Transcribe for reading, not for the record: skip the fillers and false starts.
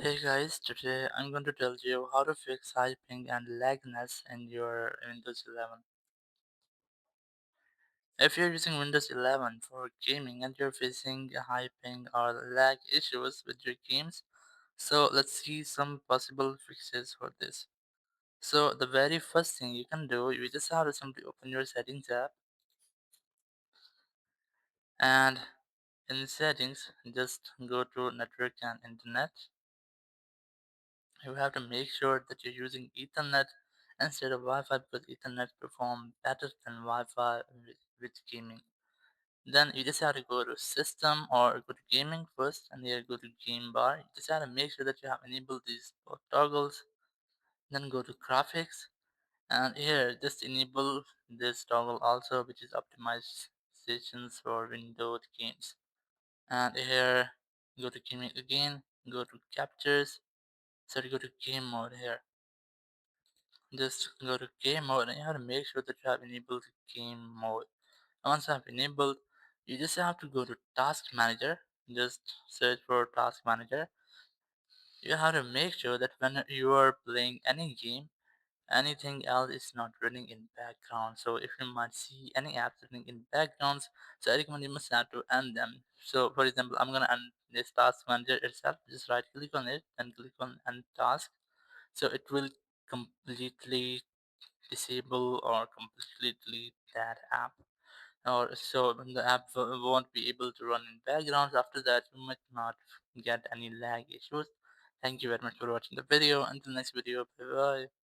Hey guys, today I'm going to tell you how to fix high ping and lagness in your Windows 11. If you're using Windows 11 for gaming and you're facing high ping or lag issues with your games, so let's see some possible fixes for this. So the very first thing you can do, you just have to simply open your settings app, and in settings just go to network and internet. You have to make sure that you're using Ethernet instead of Wi-Fi because Ethernet perform better than Wi-Fi with gaming. Then you just have to go to system or go to gaming first and here go to game bar. You just have to make sure that you have enabled these both toggles. Then go to graphics and here just enable this toggle also, which is optimizations for Windows games. And here go to gaming again, go to captures, so go to game mode here. Just go to game mode and you have to make sure that you have enabled game mode. And once you have enabled, you just have to go to task manager. Just search for task manager. You have to make sure that when you are playing any game, anything else is not running in background. So if you might see any apps running in backgrounds, so I recommend you must have to end them. So for example, I'm gonna end this task manager itself. Just right click on it and click on end task. So it will completely disable or completely delete that app, or so the app won't be able to run in backgrounds. After that you might not get any lag issues. Thank you very much for watching the video. Until next video, bye bye.